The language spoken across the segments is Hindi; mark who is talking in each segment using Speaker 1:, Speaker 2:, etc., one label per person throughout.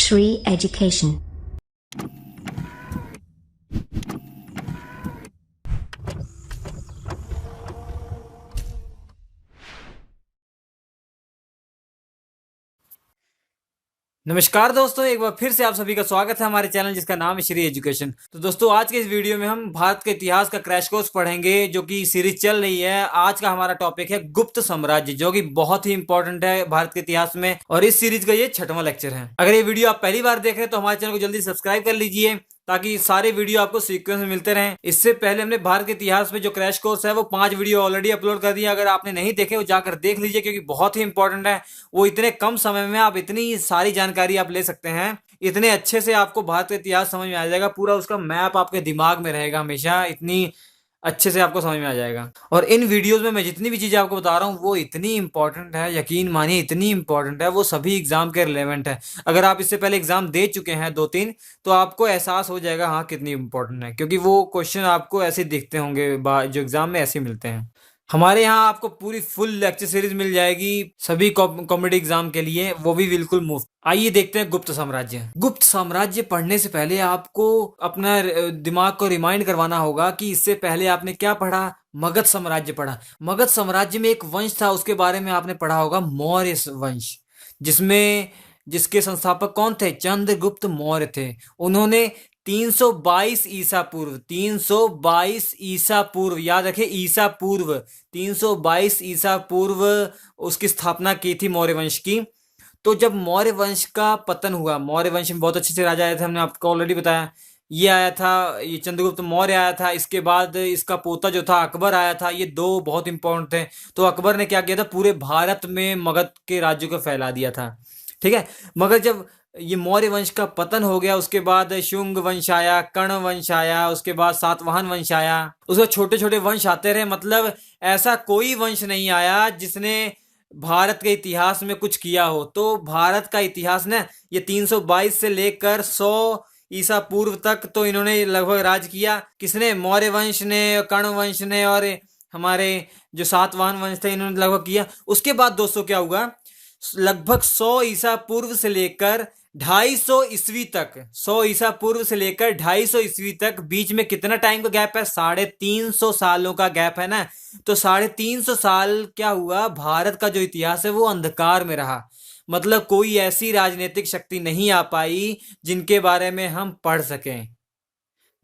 Speaker 1: Shri Education.
Speaker 2: नमस्कार दोस्तों, एक बार फिर से आप सभी का स्वागत है हमारे चैनल जिसका नाम है श्री एजुकेशन। तो दोस्तों, आज के इस वीडियो में हम भारत के इतिहास का क्रैश कोर्स पढ़ेंगे, जो कि सीरीज चल रही है। आज का हमारा टॉपिक है गुप्त साम्राज्य, जो कि बहुत ही इंपॉर्टेंट है भारत के इतिहास में, और इस सीरीज का ये 6वां लेक्चर है। अगर ये वीडियो आप पहली बार देख रहे हैं तो हमारे चैनल को जल्दी सब्सक्राइब कर लीजिए, ताकि सारे वीडियो आपको सीक्वेंस में मिलते रहें। इससे पहले हमने भारत के इतिहास में जो क्रैश कोर्स है वो 5 वीडियो ऑलरेडी अपलोड कर दिया। अगर आपने नहीं देखे वो जाकर देख लीजिए, क्योंकि बहुत ही इंपॉर्टेंट है। वो इतने कम समय में आप इतनी सारी जानकारी आप ले सकते हैं, इतने अच्छे से आपको भारत का इतिहास समझ में आ जाएगा। पूरा उसका मैप आपके दिमाग में रहेगा हमेशा, इतनी अच्छे से आपको समझ में आ जाएगा। और इन वीडियोस में मैं जितनी भी चीजें आपको बता रहा हूँ वो इतनी इंपॉर्टेंट है, यकीन मानिए इतनी इंपॉर्टेंट है, वो सभी एग्जाम के रिलेवेंट है। अगर आप इससे पहले एग्जाम दे चुके हैं 2-3, तो आपको एहसास हो जाएगा हाँ कितनी इंपॉर्टेंट है, क्योंकि वो क्वेश्चन आपको ऐसे दिखते होंगे जो एग्जाम में ऐसे मिलते हैं। हमारे यहाँ आपको पूरी फुल लेक्चर सीरीज मिल जाएगी सभी कॉम्पिटिटिव एग्जाम के लिए, वो भी बिल्कुल मुफ्त। आइए देखते हैं गुप्त साम्राज्य। गुप्त साम्राज्य पढ़ने से पहले आपको अपना दिमाग को रिमाइंड करवाना होगा कि इससे पहले आपने क्या पढ़ा। मगध साम्राज्य पढ़ा। मगध साम्राज्य में एक वंश था, उसके बारे में आपने पढ़ा होगा, मौर्य वंश, जिसमें जिसके संस्थापक कौन थे? चंद्रगुप्त मौर्य थे। उन्होंने 322 ईसा पूर्व, 322 ईसा पूर्व, याद रखें ईसा पूर्व, 322 ईसा पूर्व उसकी स्थापना की थी मौर्य वंश की। तो जब मौर्य वंश का पतन हुआ, मौर्य वंश में बहुत अच्छे से राजा आए थे, हमने आपको ऑलरेडी बताया। ये आया था, ये चंद्रगुप्त मौर्य आया था। इसके बाद इसका पोता जो था अकबर आया था। ये दो बहुत इंपॉर्टेंट थे। तो अकबर ने क्या किया था? पूरे भारत में मगध के राज्यों को फैला दिया था, ठीक है। मगर जब ये मौर्य वंश का पतन हो गया, उसके बाद शुंग वंश आया, कर्ण वंश आया, उसके बाद सातवाहन वंश आया। उसके छोटे छोटे वंश आते रहे। मतलब ऐसा कोई वंश नहीं आया जिसने भारत के इतिहास में कुछ किया हो। तो भारत का इतिहास ना, ये 322 से लेकर 100 ईसा पूर्व तक तो इन्होंने लगभग राज किया। किसने? मौर्य वंश ने, कर्ण वंश ने, और हमारे जो सातवाहन वंश थे इन्होंने लगभग किया। उसके बाद दोस्तों क्या हुआ? लगभग 100 ईसा पूर्व से लेकर 250 ईस्वी तक, 100 ईसा पूर्व से लेकर 250 ईस्वी तक, बीच में कितना टाइम का गैप है? 350 सालों का गैप है ना। तो 350 साल क्या हुआ? भारत का जो इतिहास है वो अंधकार में रहा। मतलब कोई ऐसी राजनीतिक शक्ति नहीं आ पाई जिनके बारे में हम पढ़ सकें।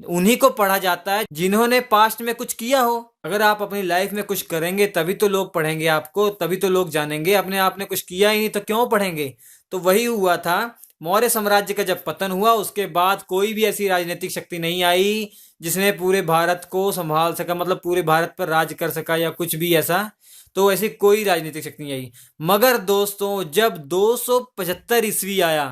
Speaker 2: उन्हीं को पढ़ा जाता है जिन्होंने पास्ट में कुछ किया हो। अगर आप अपनी लाइफ में कुछ करेंगे तभी तो लोग पढ़ेंगे आपको, तभी तो लोग जानेंगे। अपने आपने कुछ किया ही नहीं तो क्यों पढ़ेंगे? तो वही हुआ था। मौर्य साम्राज्य का जब पतन हुआ, उसके बाद कोई भी ऐसी राजनीतिक शक्ति नहीं आई जिसने पूरे भारत को संभाल सका, मतलब पूरे भारत पर राज कर सका या कुछ भी ऐसा। तो ऐसी कोई राजनीतिक शक्ति नहीं आई। मगर दोस्तों, जब 275 ईस्वी आया,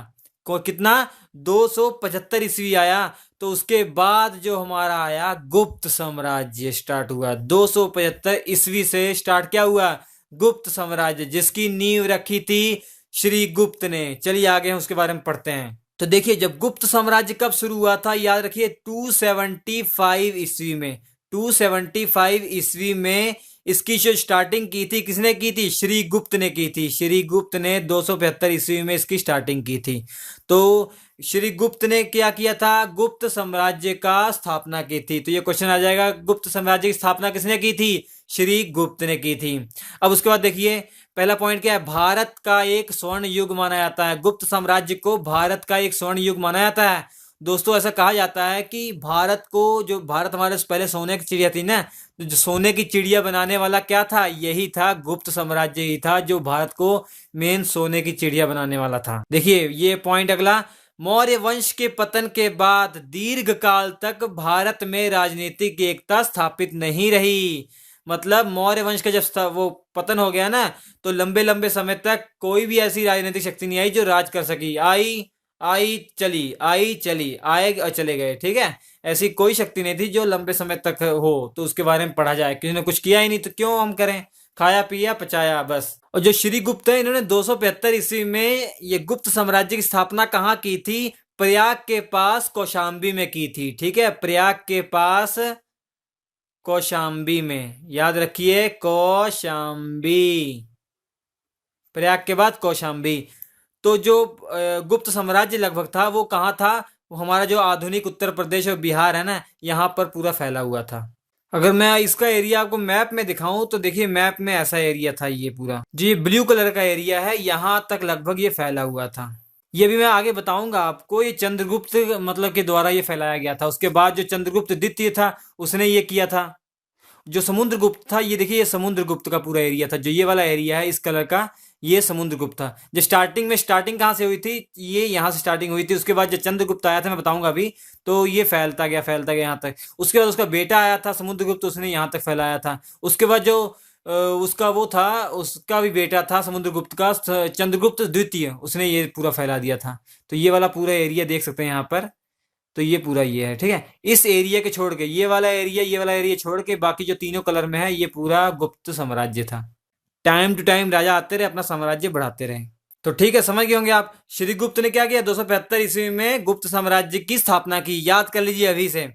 Speaker 2: को कितना? 275 ईस्वी आया, तो उसके बाद जो हमारा आया गुप्त साम्राज्य स्टार्ट हुआ। 275 ईस्वी से स्टार्ट क्या हुआ? गुप्त साम्राज्य, जिसकी नींव रखी थी श्री गुप्त ने। चलिए आगे हम उसके बारे में पढ़ते हैं। तो देखिए, जब गुप्त साम्राज्य कब शुरू हुआ था, याद रखिए 275 ईस्वी में। 275 ईस्वी में इसकी जो स्टार्टिंग की थी, किसने की थी? श्री गुप्त ने की थी। श्री गुप्त ने 275 ईस्वी में इसकी स्टार्टिंग की थी। तो श्री गुप्त ने क्या किया था? गुप्त साम्राज्य का स्थापना की थी। तो ये क्वेश्चन आ जाएगा, गुप्त साम्राज्य की स्थापना किसने की थी? श्री गुप्त ने की थी। अब उसके बाद देखिए, पहला पॉइंट क्या है? भारत का एक स्वर्ण युग माना जाता है। गुप्त साम्राज्य को भारत का एक स्वर्ण युग माना जाता है। दोस्तों, ऐसा कहा जाता है कि भारत को, जो भारत हमारे पहले सोने की चिड़िया थी ना, तो जो सोने की चिड़िया बनाने वाला क्या था? यही था, गुप्त साम्राज्य ही था जो भारत को मेन सोने की चिड़िया बनाने वाला था। देखिए ये पॉइंट अगला, मौर्य वंश के पतन के बाद दीर्घ काल तक भारत में राजनीतिक एकता स्थापित नहीं रही। मतलब मौर्य वंश का जब वो पतन हो गया ना, तो लंबे लंबे समय तक कोई भी ऐसी राजनीतिक शक्ति नहीं आई जो राज कर सकी। आई आई चली, आई चली, आए और चले गए, ठीक है। ऐसी कोई शक्ति नहीं थी जो लंबे समय तक हो। तो उसके बारे में पढ़ा जाए, किसी ने कुछ किया ही नहीं तो क्यों हम करें? खाया पिया पचाया बस। और जो श्री गुप्त है, इन्होंने 275 ईस्वी में ये गुप्त साम्राज्य की स्थापना कहाँ की थी? प्रयाग के पास कौशाम्बी में की थी, ठीक है। प्रयाग के पास कौशाम्बी में, याद रखिए कौशाम्बी, प्रयाग के बाद कौशाम्बी। तो जो गुप्त साम्राज्य लगभग था वो कहाँ था, वो हमारा जो आधुनिक उत्तर प्रदेश और बिहार है ना, यहाँ पर पूरा फैला हुआ था। अगर मैं इसका एरिया आपको मैप में दिखाऊं तो देखिए मैप में ऐसा एरिया था, ये पूरा जो ये ब्लू कलर का एरिया है यहाँ तक लगभग ये फैला हुआ था। ये भी मैं आगे बताऊंगा आपको, ये चंद्रगुप्त मतलब के द्वारा ये फैलाया गया था। उसके बाद जो चंद्रगुप्त द्वितीय था उसने ये किया था। जो समुद्रगुप्त था, ये देखिए ये समुद्रगुप्त का पूरा एरिया था, जो ये वाला एरिया है इस कलर का, ये समुद्रगुप्त था। जो स्टार्टिंग कहाँ से हुई थी, ये यहाँ से स्टार्टिंग हुई थी। उसके बाद जब चंद्रगुप्त आया था, मैं बताऊंगा अभी, तो ये फैलता गया यहाँ तक। उसके बाद उसका बेटा आया था समुद्रगुप्त, उसने यहाँ तक फैलाया था। उसके बाद जो उसका वो था, उसका भी बेटा था समुद्रगुप्त का, चंद्रगुप्त द्वितीय, उसने ये पूरा फैला दिया था। तो ये वाला पूरा एरिया देख सकते हैं यहाँ पर। तो ये पूरा ये है, ठीक है। इस एरिया के छोड़ के ये वाला एरिया छोड़ के बाकी जो तीनों कलर में है, ये पूरा गुप्त साम्राज्य था। टाइम टू टाइम राजा आते रहे, अपना साम्राज्य बढ़ाते रहे। तो ठीक है, समझ गए होंगे आप। श्री गुप्त ने क्या किया, 275 ईस्वी में गुप्त साम्राज्य की स्थापना की। याद कर लीजिए अभी से।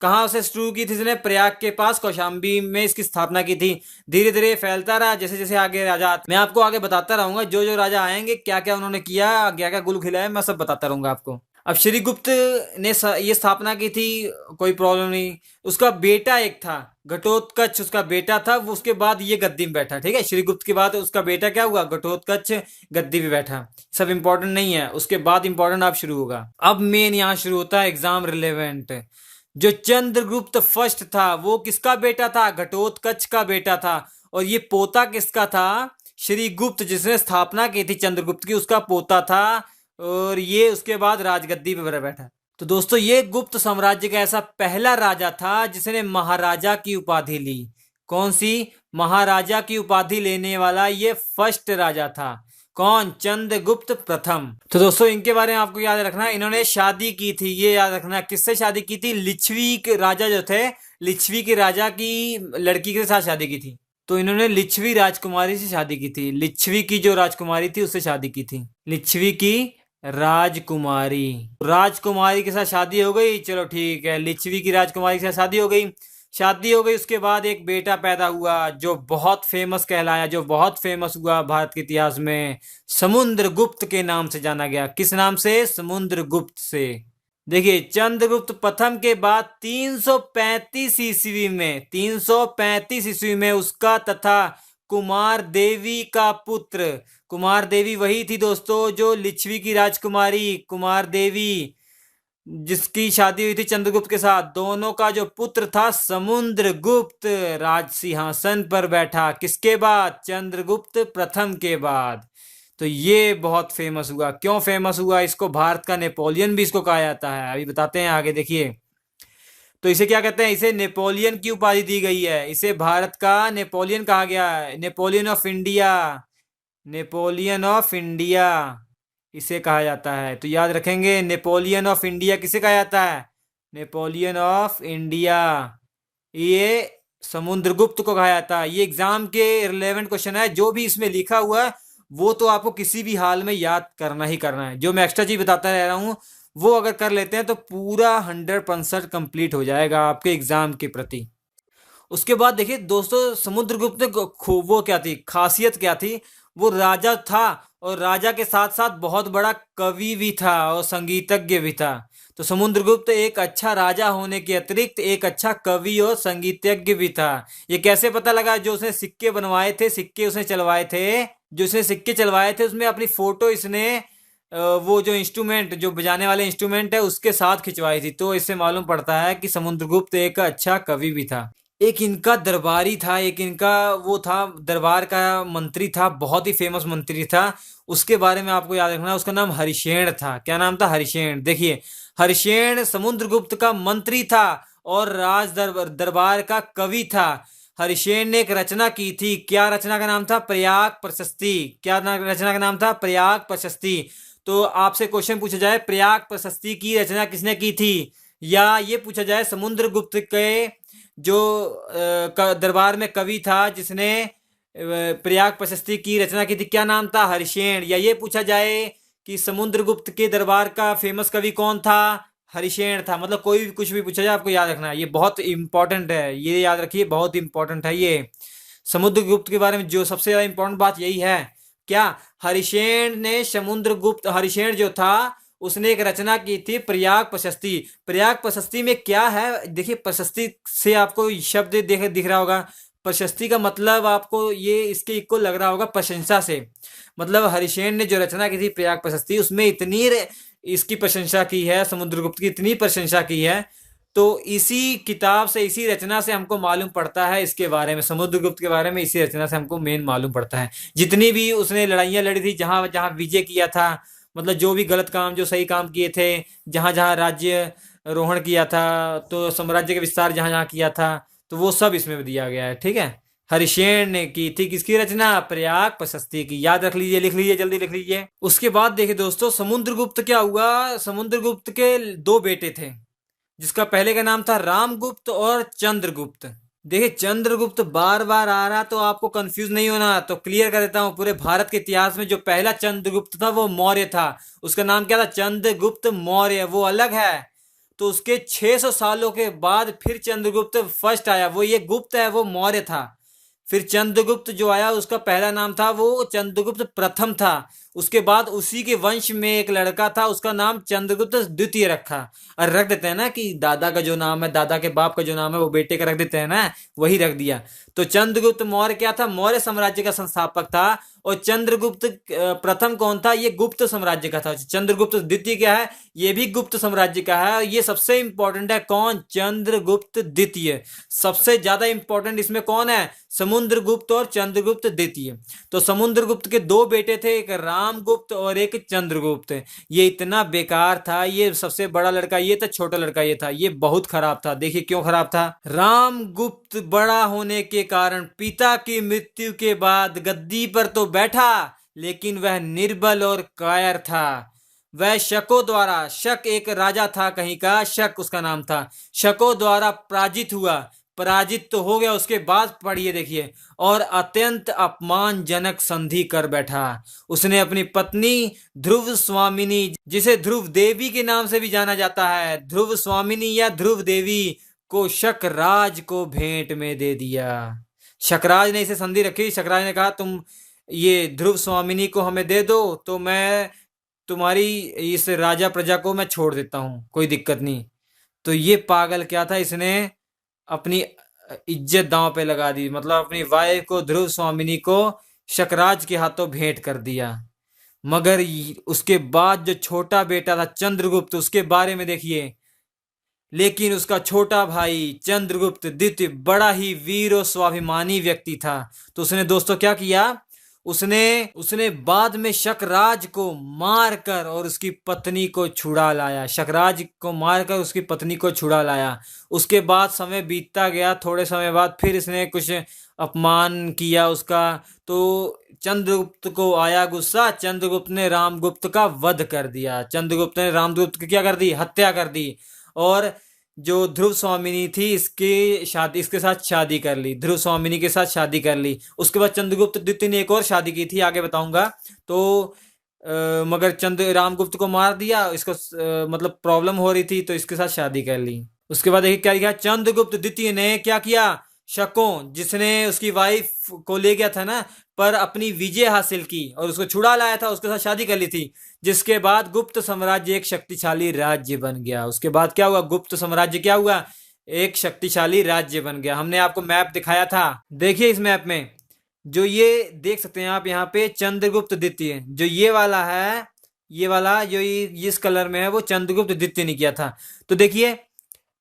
Speaker 2: कहाँ से शुरू की थी इसने, प्रयाग के पास कौशाम्बी में इसकी स्थापना की थी। धीरे धीरे फैलता रहा, जैसे जैसे आगे राजा, मैं आपको आगे बताता रहूंगा, जो जो राजा आएंगे क्या क्या उन्होंने किया, क्या क्या गुल खिलाया, मैं सब बताता रहूंगा आपको। अब श्री गुप्त ने ये स्थापना की थी, कोई प्रॉब्लम नहीं। उसका बेटा एक था घटोत्कच, उसका बेटा था वो। उसके बाद ये गद्दी में बैठा, ठीक है। श्री गुप्त के बाद उसका बेटा क्या हुआ, घटोत्कच, गद्दी पे बैठा। सब इंपॉर्टेंट नहीं है, उसके बाद इंपॉर्टेंट आप शुरू होगा। अब मेन यहाँ शुरू होता है एग्जाम रिलेवेंट। जो चंद्रगुप्त फर्स्ट था वो किसका बेटा था, घटोत्कच का बेटा था। और ये पोता किसका था, श्री गुप्त जिसने स्थापना की थी चंद्रगुप्त की, उसका पोता था। और ये उसके बाद राजगद्दी पे बैठा। तो दोस्तों ये गुप्त साम्राज्य का ऐसा पहला राजा था जिसने महाराजा की उपाधि ली। कौन सी, महाराजा की उपाधि लेने वाला ये फर्स्ट राजा था। कौन, चंद्रगुप्त प्रथम। तो दोस्तों इनके बारे में आपको याद रखना, इन्होंने शादी की थी, ये याद रखना। किससे शादी की थी, लिच्छवी के राजा जो थे, लिच्छवी के राजा की लड़की के साथ शादी की थी। तो इन्होंने लिच्छवी राजकुमारी से शादी की थी। लिच्छवी की जो राजकुमारी थी उससे शादी की थी, लिच्छवी की राजकुमारी। राजकुमारी के साथ शादी हो गई, चलो ठीक है, लिच्छवी की राजकुमारी के साथ शादी हो गई। शादी हो गई, उसके बाद एक बेटा पैदा हुआ जो बहुत फेमस कहलाया, जो बहुत फेमस हुआ भारत के इतिहास में। समुद्रगुप्त के नाम से जाना गया। किस नाम से, समुद्रगुप्त से। देखिए चंद्रगुप्त प्रथम के बाद 335 ईस्वी में, 335 ईस्वी में उसका तथा कुमार देवी का पुत्र, कुमार देवी वही थी दोस्तों जो लिच्छवी की राजकुमारी कुमार देवी, जिसकी शादी हुई थी चंद्रगुप्त के साथ, दोनों का जो पुत्र था समुद्रगुप्त राज सिंहासन पर बैठा। किसके बाद, चंद्रगुप्त प्रथम के बाद। तो ये बहुत फेमस हुआ। क्यों फेमस हुआ, इसको भारत का नेपोलियन भी इसको कहा जाता है, अभी बताते हैं आगे, देखिए। तो इसे क्या कहते हैं, इसे नेपोलियन की उपाधि दी गई है। इसे भारत का नेपोलियन कहा गया है, Napoleon of India, Napoleon of India इसे कहा जाता है। तो याद रखेंगे, नेपोलियन ऑफ इंडिया किसे कहा जाता है, नेपोलियन ऑफ इंडिया, ये समुद्रगुप्त को कहा जाता है। ये एग्जाम के रिलेवेंट क्वेश्चन है, जो भी इसमें लिखा हुआ है वो तो आपको किसी भी हाल में याद करना ही करना है। जो मैं एक्स्ट्रा चीज बताता रह रहा हूं वो अगर कर लेते हैं तो पूरा 100% कंप्लीट हो जाएगा आपके एग्जाम के प्रति। उसके बाद देखिए दोस्तों, समुद्रगुप्त ने वो क्या थी, खासियत क्या थी, वो राजा था और राजा के साथ साथ बहुत बड़ा कवि भी था और संगीतज्ञ भी था। तो समुद्रगुप्त एक अच्छा राजा होने के अतिरिक्त एक अच्छा कवि और संगीतज्ञ भी था। ये कैसे पता लगा, जो उसने सिक्के बनवाए थे, सिक्के उसने चलवाए थे, जो उसने सिक्के चलवाए थे उसमें अपनी फोटो इसने वो जो इंस्ट्रूमेंट, जो बजाने वाले इंस्ट्रूमेंट है उसके साथ खिंचवाई थी। तो इससे मालूम पड़ता है कि समुद्रगुप्त एक अच्छा कवि भी था। एक इनका दरबारी था, एक इनका वो था, दरबार का मंत्री था, बहुत ही फेमस मंत्री था। उसके बारे में आपको याद रखना, उसका नाम हरिशेन था। क्या नाम था, हरिशेन। देखिए हरिशेन समुद्रगुप्त का मंत्री था और दरबार का कवि था। हरिशेन ने एक रचना की थी, क्या रचना का नाम था, प्रयाग प्रशस्ति। क्या रचना का नाम था, प्रयाग प्रशस्ति। तो आपसे क्वेश्चन पूछा जाए प्रयाग प्रशस्ति की रचना किसने की थी, या ये पूछा जाए समुद्रगुप्त के जो दरबार में कवि था जिसने प्रयाग प्रशस्ति की रचना की थी, क्या नाम था, हरिशेन। या ये पूछा जाए कि समुद्रगुप्त के दरबार का फेमस कवि कौन था, हरिशेन था। मतलब कोई भी कुछ भी पूछा जाए आपको याद रखना है, ये बहुत इंपॉर्टेंट है, ये याद रखिए, बहुत इंपॉर्टेंट है ये। समुद्रगुप्त के बारे में जो सबसे ज्यादा इंपॉर्टेंट बात यही है क्या? हरिशेन ने समुद्रगुप्त, हरिशेन जो था उसने एक रचना की थी प्रयाग प्रशस्ति। प्रयाग प्रशस्ति में क्या है, देखिए प्रशस्ति से आपको शब्द देख दिख रहा होगा। प्रशस्ति का मतलब आपको ये इसके इक्वल लग रहा होगा प्रशंसा से। मतलब हरिशेन ने जो रचना की थी प्रयाग प्रशस्ति, उसमें इतनी इसकी प्रशंसा की है, समुद्रगुप्त की इतनी प्रशंसा की है। तो इसी किताब से, इसी रचना से हमको मालूम पड़ता है इसके बारे में, समुद्रगुप्त के बारे में इसी रचना से हमको मेन मालूम पड़ता है। जितनी भी उसने लड़ाइयाँ लड़ी थी, जहां जहां विजय किया था, मतलब जो भी गलत काम जो सही काम किए थे, जहां जहां राज्य रोहण किया था, तो साम्राज्य का विस्तार जहां जहां किया था, तो वो सब इसमें दिया गया है। ठीक है, हरिशेन ने की थी किसकी रचना? प्रयाग प्रशस्ति की। याद रख लीजिए, लिख लीजिए, जल्दी लिख लीजिए। उसके बाद देखिए दोस्तों, समुद्रगुप्त क्या हुआ, समुद्रगुप्त के दो बेटे थे, जिसका पहले का नाम था रामगुप्त और चंद्रगुप्त। देखिए चंद्रगुप्त बार बार आ रहा, तो आपको कंफ्यूज नहीं होना, तो क्लियर कर देता हूं। पूरे भारत के इतिहास में जो पहला चंद्रगुप्त था वो मौर्य था। उसका नाम क्या था? चंद्रगुप्त मौर्य, वो अलग है। तो उसके 600 सालों के बाद फिर चंद्रगुप्त फर्स्ट आया, वो ये गुप्त है, वो मौर्य था। फिर चंद्रगुप्त जो आया उसका पहला नाम था वो चंद्रगुप्त प्रथम था। उसके बाद उसी के वंश में एक लड़का था, उसका नाम चंद्रगुप्त द्वितीय रखा। और रख देते हैं ना कि दादा का जो नाम है, दादा के बाप का जो नाम है वो बेटे का रख देते हैं ना, वही रख दिया। तो चंद्रगुप्त मौर्य क्या था? मौर्य साम्राज्य का संस्थापक था। और चंद्रगुप्त प्रथम कौन था? ये गुप्त साम्राज्य का था। चंद्रगुप्त द्वितीय क्या है? ये भी गुप्त साम्राज्य का है। और ये सबसे इंपॉर्टेंट है, कौन? चंद्रगुप्त द्वितीय। सबसे ज्यादा इंपॉर्टेंट इसमें कौन है? समुद्रगुप्त और चंद्रगुप्त द्वितीय। तो समुद्रगुप्त के दो बेटे थे, एक रामगुप्त और एक चंद्रगुप्त। ये इतना बेकार था, ये सबसे बड़ा लड़का ये था, छोटा लड़का ये था, ये बहुत खराब था। देखिए क्यों खराब था। रामगुप्त बड़ा होने के कारण पिता की मृत्यु के बाद गद्दी पर तो बैठा, लेकिन वह निर्बल और कायर था। वह शकों द्वारा, शक एक राजा था कहीं का, शक उसका नाम था, शकों द्वारा पराजित हुआ। पराजित तो हो गया, उसके बाद पढ़िए देखिए, और अत्यंत अपमानजनक संधि कर बैठा। उसने अपनी पत्नी ध्रुव स्वामिनी, जिसे ध्रुव देवी के नाम से भी जाना जाता है, ध्रुव स्वामिनी या ध्रुव देवी, को शकराज को भेंट में दे दिया। शकराज ने इसे संधि रखी। शकराज ने कहा तुम ये ध्रुव स्वामिनी को हमें दे दो, तो मैं तुम्हारी इस राजा प्रजा को मैं छोड़ देता हूं, कोई दिक्कत नहीं। तो ये पागल क्या था, इसने अपनी इज्जत दांव पे लगा दी, मतलब अपनी वाइफ को, ध्रुव स्वामिनी को शकराज के हाथों भेंट कर दिया। मगर उसके बाद जो छोटा बेटा था चंद्रगुप्त, उसके बारे में देखिए। लेकिन उसका छोटा भाई चंद्रगुप्त द्वितीय बड़ा ही वीर और स्वाभिमानी व्यक्ति था। तो उसने दोस्तों क्या किया, उसने उसने बाद में शकराज को मारकर और उसकी पत्नी को छुड़ा लाया। शकराज को मारकर उसकी पत्नी को छुड़ा लाया। उसके बाद समय बीतता गया, थोड़े समय बाद फिर इसने कुछ अपमान किया उसका। तो चंद्रगुप्त को आया गुस्सा, चंद्रगुप्त ने रामगुप्त का वध कर दिया। चंद्रगुप्त ने रामगुप्त की क्या कर दी? हत्या कर दी। और जो ध्रुव स्वामिनी थी इसकी शादी, इसके साथ शादी कर ली, ध्रुव स्वामिनी के साथ शादी कर ली। उसके बाद चंद्रगुप्त द्वितीय ने एक और शादी की थी, आगे बताऊंगा। तो मगर चंद्र रामगुप्त को मार दिया, इसको मतलब प्रॉब्लम हो रही थी, तो इसके साथ शादी कर ली। उसके बाद देखिए क्या किया, चंद्रगुप्त द्वितीय ने क्या किया, शकों, जिसने उसकी वाइफ को ले गया था ना, पर अपनी विजय हासिल की और उसको छुड़ा लाया था, उसके साथ शादी कर ली थी। जिसके बाद गुप्त साम्राज्य एक शक्तिशाली राज्य बन गया। उसके बाद क्या हुआ, गुप्त साम्राज्य क्या हुआ, एक शक्तिशाली राज्य बन गया। हमने आपको मैप दिखाया था, देखिए इस मैप में जो ये देख सकते हैं आप यहाँ पे, चंद्रगुप्त द्वितीय जो ये वाला है, ये वाला जो ये इस कलर में है, वो चंद्रगुप्त द्वितीय ने किया था। तो देखिए,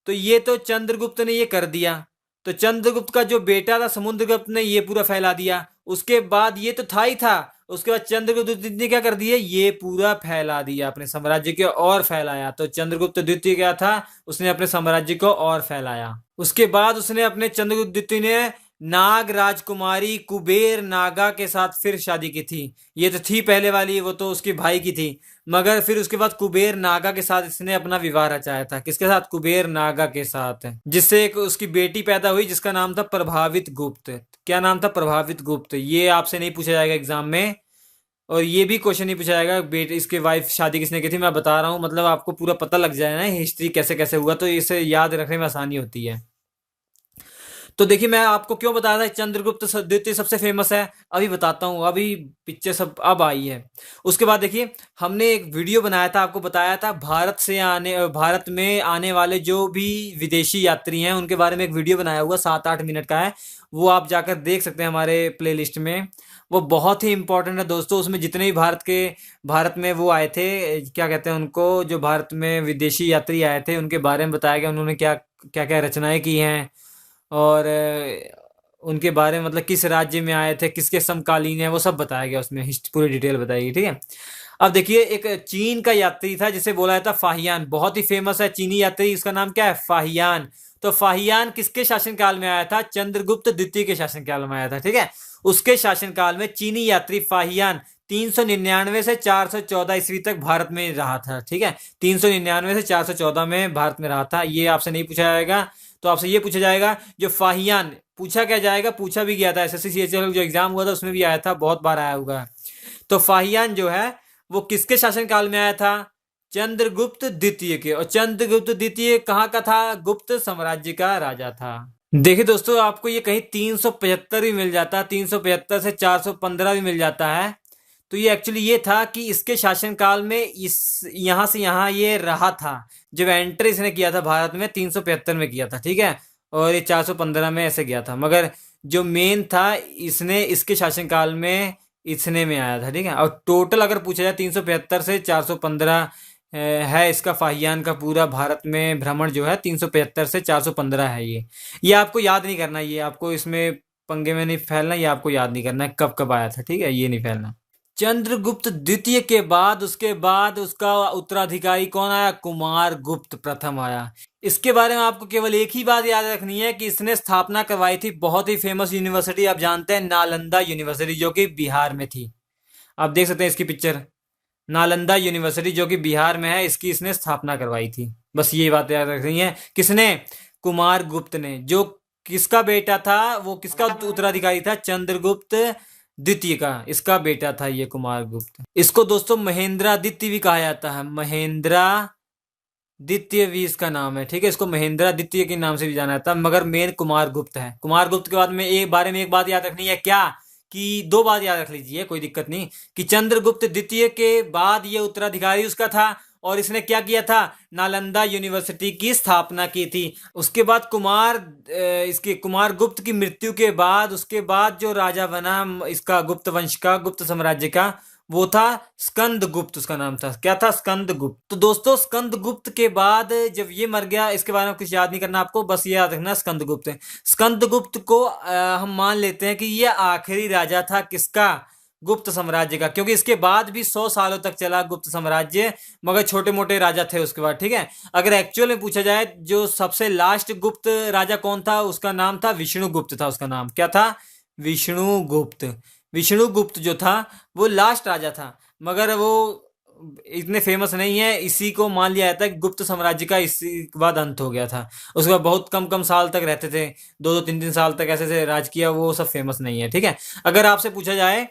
Speaker 2: तो ये तो चंद्रगुप्त ने ये कर दिया। तो चंद्रगुप्त का जो बेटा था समुद्रगुप्त ने ये पूरा फैला दिया। उसके बाद ये तो था ही था, उसके बाद चंद्रगुप्त द्वितीय ने क्या कर दिया, ये पूरा फैला दिया, अपने साम्राज्य के और फैलाया। तो चंद्रगुप्त द्वितीय क्या था, उसने अपने साम्राज्य को और फैलाया। उसके बाद उसने अपने चंद्रगुप्त द्वितीय ने नाग राजकुमारी कुबेर नागा के साथ फिर शादी की थी। ये तो थी पहले वाली, वो तो उसके भाई की थी। मगर फिर उसके बाद कुबेर नागा के साथ इसने अपना विवाह रचाया था। किसके साथ? कुबेर नागा के साथ, जिससे एक उसकी बेटी पैदा हुई जिसका नाम था प्रभावित गुप्त। क्या नाम था? प्रभावित गुप्त। ये आपसे नहीं पूछा जाएगा एग्जाम में, और ये भी क्वेश्चन नहीं पूछा जाएगा बेटे इसके वाइफ शादी किसने की थी। मैं बता रहा हूँ, मतलब आपको पूरा पता लग जाए ना हिस्ट्री कैसे कैसे हुआ, तो इसे याद रखने में आसानी होती है। तो देखिए मैं आपको क्यों बता रहा था चंद्रगुप्त द्वितीय सबसे फेमस है, अभी बताता हूँ। अभी पिक्चर सब अब आई है। उसके बाद देखिए हमने एक वीडियो बनाया था, आपको बताया था भारत में आने वाले जो भी विदेशी यात्री हैं उनके बारे में एक वीडियो बनाया हुआ 7-8 मिनट का है। वो आप जाकर देख सकते हैं हमारे प्लेलिस्ट में। वो बहुत ही इंपॉर्टेंट है दोस्तों। उसमें जितने भी भारत में वो आए थे, क्या कहते हैं उनको, जो भारत में विदेशी यात्री आए थे उनके बारे में बताया गया, उन्होंने क्या क्या क्या रचनाएं की हैं, और उनके बारे में, मतलब किस राज्य में आए थे, किसके समकालीन है, वो सब बताया गया उसमें। हिस्ट्री पूरी डिटेल बताई गई, ठीक है। अब देखिए एक चीन का यात्री था जिसे बोला जाता फाहियान, बहुत ही फेमस है चीनी यात्री, उसका नाम क्या है, फाहियान। तो फाहियान किसके शासनकाल में आया था, चंद्रगुप्त द्वितीय के शासनकाल में आया था, ठीक है। उसके शासनकाल में चीनी यात्री फाहियान 399 से 414 ईस्वी तक भारत में रहा था, ठीक है। 399 से 414 में भारत में रहा था। ये आपसे नहीं पूछा जाएगा, तो आपसे ये पूछा जाएगा जो फाहियान, पूछा क्या जाएगा, पूछा भी गया था एसएससी सीएचएल जो एग्जाम हुआ था उसमें भी आया था, बहुत बार आया होगा। तो फाहियान जो है वो किसके शासनकाल में आया था, चंद्रगुप्त द्वितीय के। और चंद्रगुप्त द्वितीय कहाँ का था, गुप्त साम्राज्य का राजा था। देखिए दोस्तों आपको ये कहीं 375 भी मिल जाता है, 375 से 415 भी मिल जाता है। तो ये एक्चुअली ये था कि इसके शासनकाल में इस यहाँ से यहाँ ये रहा था। जब एंटर इसने किया था भारत में 375 में किया था, ठीक है। और ये 415 में ऐसे गया था, मगर जो मेन था इसने इसके शासनकाल में इतने में आया था, ठीक है। और टोटल अगर पूछा जाए 375 से 415 है इसका फाहियान का पूरा भारत में भ्रमण जो है, 375 से 415 है ये आपको याद नहीं करना, ये आपको इसमें पंगे में नहीं फैलना, ये आपको याद नहीं करना कब कब आया था, ठीक है, ये नहीं फैलना। चंद्रगुप्त द्वितीय के बाद उसके बाद उसका उत्तराधिकारी कौन आया, कुमार गुप्त प्रथम आया। इसके बारे में आपको केवल एक ही बात याद रखनी है कि इसने स्थापना करवाई थी बहुत ही फेमस यूनिवर्सिटी, आप जानते हैं, नालंदा यूनिवर्सिटी, जो कि बिहार में थी। आप देख सकते हैं इसकी पिक्चर, नालंदा यूनिवर्सिटी जो कि बिहार में है, इसकी इसने स्थापना करवाई थी। बस ये बात याद रखनी है, किसने, कुमार गुप्त ने, जो किसका बेटा था, वो किसका उत्तराधिकारी था, चंद्रगुप्त द्वितीय का, इसका बेटा था ये कुमार गुप्त। इसको दोस्तों महेंद्रादित्य भी कहा जाता है, महेंद्रा द्वितीय भी इसका नाम है, ठीक है। इसको महेंद्रा द्वितीय के नाम से भी जाना जाता है, मगर मेन कुमार गुप्त है। कुमार गुप्त के बाद में एक बारे में एक बात याद रखनी है, क्या कि दो बात याद रख लीजिए, कोई दिक्कत नहीं, कि चंद्रगुप्त द्वितीय के बाद ये उत्तराधिकारी उसका था, और इसने क्या किया था, नालंदा यूनिवर्सिटी की स्थापना की थी। उसके बाद इसके कुमार गुप्त की मृत्यु के बाद, उसके बाद जो राजा बना इसका गुप्त वंश का, गुप्त साम्राज्य का, वो था स्कंद गुप्त, उसका नाम था, क्या था, स्कंद गुप्त। तो दोस्तों स्कंद गुप्त के बाद जब ये मर गया, इसके बारे में कुछ याद नहीं करना आपको, बस ये याद रखना स्कंद गुप्त है। स्कंद गुप्त को हम मान लेते हैं कि ये आखिरी राजा था किसका, गुप्त साम्राज्य का, क्योंकि इसके बाद भी 100 सालों तक चला गुप्त साम्राज्य, मगर छोटे मोटे राजा थे उसके बाद, ठीक है। अगर एक्चुअल में पूछा जाए जो सबसे लास्ट गुप्त राजा कौन था, उसका नाम था विष्णुगुप्त था, उसका नाम क्या था, विष्णुगुप्त। विष्णुगुप्त जो था वो लास्ट राजा था, मगर वो इतने फेमस नहीं है, इसी को मान लिया जाता है कि गुप्त साम्राज्य का इसी के बाद अंत हो गया था। उसके बाद बहुत कम कम साल तक रहते थे, 2-2 3-3 साल तक ऐसे से राज किया, वो सब फेमस नहीं है, ठीक है। अगर आपसे पूछा जाए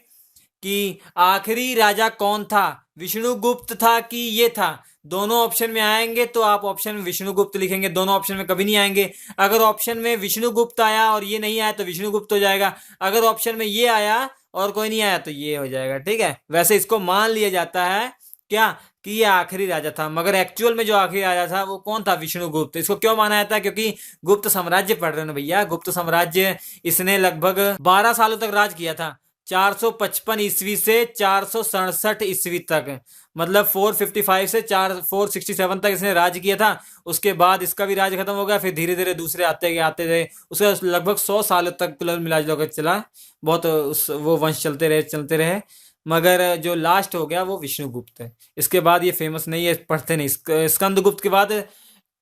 Speaker 2: कि आखिरी राजा कौन था, विष्णुगुप्त था कि ये था, दोनों ऑप्शन में आएंगे तो आप ऑप्शन में विष्णुगुप्त लिखेंगे, दोनों ऑप्शन में कभी नहीं आएंगे। अगर ऑप्शन में विष्णुगुप्त आया और ये नहीं आया तो विष्णुगुप्त हो जाएगा, अगर ऑप्शन में ये आया और कोई नहीं आया तो ये हो जाएगा, ठीक है। वैसे इसको मान लिया जाता है क्या, कि ये आखिरी राजा था, मगर एक्चुअल में जो आखिरी राजा था वो कौन था, विष्णुगुप्त। इसको क्यों माना जाता है, क्योंकि गुप्त साम्राज्य पढ़ रहे हैं ना भैया, गुप्त साम्राज्य इसने लगभग 12 सालों तक राज किया था, 455 ईस्वी से 467 ईस्वी तक, मतलब 455 से 467 तक इसने राज किया था। उसके बाद इसका भी राज खत्म हो गया, फिर धीरे धीरे दूसरे आते थे, उसका लगभग 100 सालों तक कुल मिला जुला चला, बहुत वो वंश चलते रहे, मगर जो लास्ट हो गया वो विष्णुगुप्त है। इसके बाद ये फेमस नहीं है, पढ़ते नहीं, स्कंदगुप्त के बाद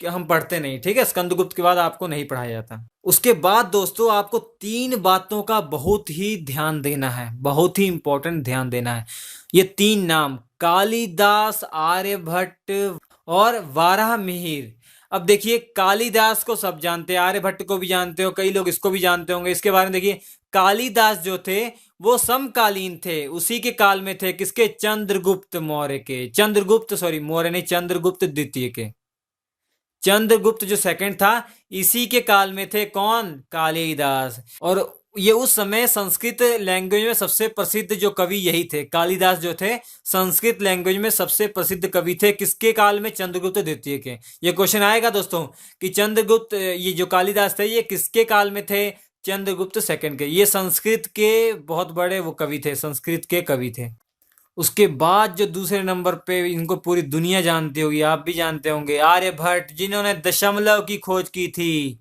Speaker 2: हम पढ़ते नहीं, ठीक है, स्कंदगुप्त के बाद आपको नहीं पढ़ाया जाता। उसके बाद दोस्तों आपको 3 बातों का बहुत ही ध्यान देना है, बहुत ही इंपॉर्टेंट ध्यान देना है। ये 3 नाम, कालिदास, आर्यभट्ट और वाराहमिहिर। अब देखिए कालिदास को सब जानते हैं, आर्यभट्ट को भी जानते हो, कई लोग इसको भी जानते होंगे। इसके बारे में देखिए, कालिदास जो थे वो समकालीन थे, उसी के काल में थे, किसके, चंद्रगुप्त मौर्य के, मौर्य नहीं, चंद्रगुप्त द्वितीय के। चंद्रगुप्त जो सेकंड था, इसी के काल में थे कौन? कालिदास। और ये उस समय संस्कृत लैंग्वेज में सबसे प्रसिद्ध जो कवि यही थे, कालिदास जो थे संस्कृत लैंग्वेज में सबसे प्रसिद्ध कवि थे। किसके काल में? चंद्रगुप्त द्वितीय के। ये क्वेश्चन आएगा दोस्तों कि चंद्रगुप्त, ये जो कालिदास थे ये किसके काल में थे? चंद्रगुप्त सेकंड के। ये संस्कृत के बहुत बड़े वो कवि थे, संस्कृत के कवि थे। उसके बाद जो दूसरे नंबर पे इनको पूरी दुनिया जानती होगी, आप भी जानते होंगे, आर्यभट्ट, जिन्होंने दशमलव की खोज की थी।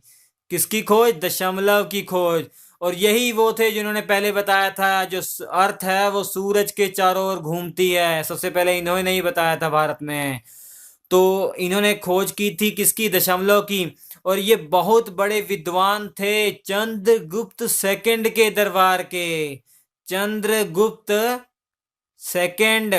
Speaker 2: किसकी खोज? दशमलव की खोज। और यही वो थे जिन्होंने पहले बताया था जो अर्थ है वो सूरज के चारों ओर घूमती है। सबसे पहले इन्होंने नहीं बताया था भारत में। तो इन्होंने खोज की थी किसकी? दशमलव की। और ये बहुत बड़े विद्वान थे चंद्रगुप्त सेकंड के दरबार के। चंद्रगुप्त सेकंड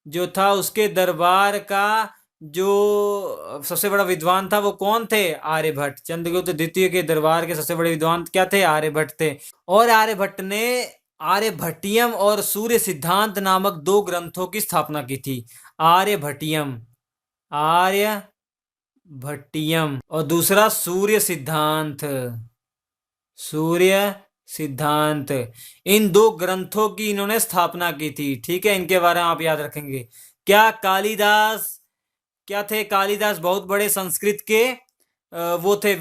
Speaker 2: जो था उसके दरबार का जो सबसे बड़ा विद्वान था वो कौन थे? आर्यभट्ट। चंद्रगुप्त द्वितीय के दरबार के सबसे बड़े विद्वान क्या थे? आर्यभट्ट थे। और आर्यभट्ट ने आर्यभट्टियम और सूर्य सिद्धांत नामक 2 ग्रंथों की स्थापना की थी। आर्यभट्टियम, आर्यभट्टियम, और दूसरा सूर्य सिद्धांत, सूर्य सिद्धांत। इन 2 ग्रंथों की इन्होंने स्थापना की थी। ठीक है, इनके बारे में आप याद रखेंगे। क्या कालिदास क्या थे? कालिदास बहुत बड़े संस्कृत के वो थे,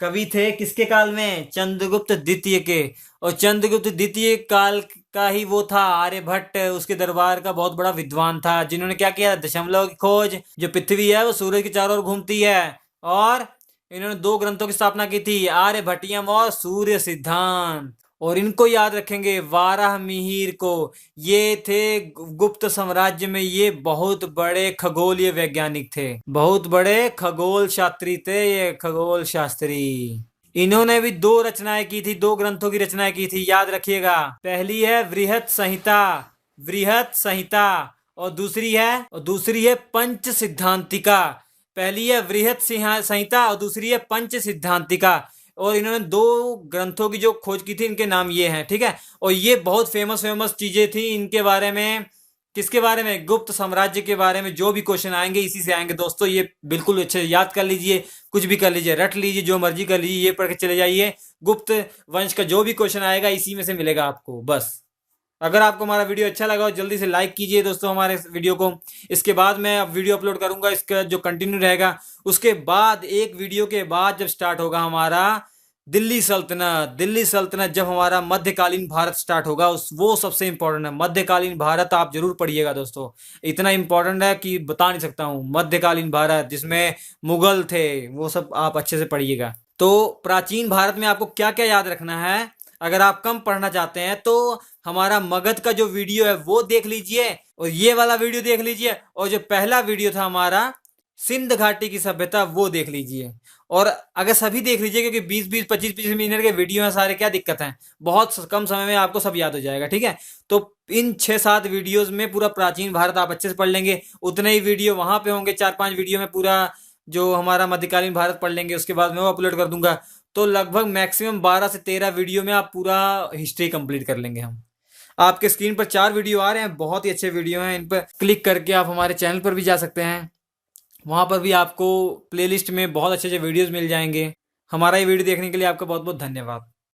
Speaker 2: कवि थे। किसके काल में? चंद्रगुप्त द्वितीय के। और चंद्रगुप्त द्वितीय काल का ही वो था आर्यभट्ट, उसके दरबार का बहुत बड़ा विद्वान था, जिन्होंने क्या किया? दशमलव की खोज। जो पृथ्वी है वो सूरज के चारों ओर घूमती है। और इन्होंने 2 ग्रंथों की स्थापना की थी, आर्यभट्टियम और सूर्य सिद्धांत। और इनको याद रखेंगे, वाराहमिहिर को। ये थे गुप्त साम्राज्य में ये बहुत बड़े खगोलीय वैज्ञानिक थे, बहुत बड़े खगोल शास्त्री थे ये, खगोल शास्त्री। इन्होंने भी 2 रचनाएं की थी, 2 ग्रंथों की रचनाएं की थी, याद रखिएगा। पहली है बृहत संहिता, बृहत संहिता। और दूसरी है पंच सिद्धांतिका। पहली है बृहत संहिता और दूसरी है पंच सिद्धांतिका। और इन्होंने 2 ग्रंथों की जो खोज की थी, इनके नाम ये हैं। ठीक है, और ये बहुत फेमस चीजें थी इनके बारे में। किसके बारे में? गुप्त साम्राज्य के बारे में। जो भी क्वेश्चन आएंगे इसी से आएंगे दोस्तों, ये बिल्कुल अच्छे याद कर लीजिए, कुछ भी कर लीजिए, रट लीजिए, जो मर्जी कर लीजिए, ये पढ़ के चले जाइए। गुप्त वंश का जो भी क्वेश्चन आएगा इसी में से मिलेगा आपको। बस अगर आपको हमारा वीडियो अच्छा लगा हो जल्दी से लाइक कीजिए दोस्तों हमारे वीडियो को। इसके बाद मैं अब वीडियो अपलोड करूंगा, इसका जो कंटिन्यू रहेगा। उसके बाद एक वीडियो के बाद जब स्टार्ट होगा हमारा दिल्ली सल्तनत, जब हमारा मध्यकालीन भारत स्टार्ट होगा, वो सबसे इंपॉर्टेंट है। मध्यकालीन भारत आप जरूर पढ़िएगा दोस्तों, इतना इंपॉर्टेंट है कि बता नहीं सकता हूँ। मध्यकालीन भारत जिसमें मुगल थे, वो सब आप अच्छे से पढ़िएगा। तो प्राचीन भारत में आपको क्या क्या याद रखना है, अगर आप कम पढ़ना चाहते हैं तो हमारा मगध का जो वीडियो है वो देख लीजिए, और ये वाला वीडियो देख लीजिए, और जो पहला वीडियो था हमारा सिंध घाटी की सभ्यता वो देख लीजिए। और अगर सभी देख लीजिए, क्योंकि 20-20 25-25 मिनट के वीडियो हैं सारे, क्या दिक्कत है, बहुत कम समय में आपको सब याद हो जाएगा। ठीक है, तो इन 6-7 वीडियोस में पूरा प्राचीन भारत आप अच्छे से पढ़ लेंगे। उतने ही वीडियो वहां पे होंगे, 4-5 वीडियो में पूरा जो हमारा मध्यकालीन भारत पढ़ लेंगे। उसके बाद मैं वो अपलोड कर दूंगा, तो लगभग मैक्सिमम 12 से 13 वीडियो में आप पूरा हिस्ट्री कंप्लीट कर लेंगे हम। आपके स्क्रीन पर 4 वीडियो आ रहे हैं, बहुत ही अच्छे वीडियो हैं। इन पर क्लिक करके आप हमारे चैनल पर भी जा सकते हैं, वहां पर भी आपको प्लेलिस्ट में बहुत अच्छे अच्छे वीडियोस मिल जाएंगे। हमारा ये वीडियो देखने के लिए आपका बहुत बहुत धन्यवाद।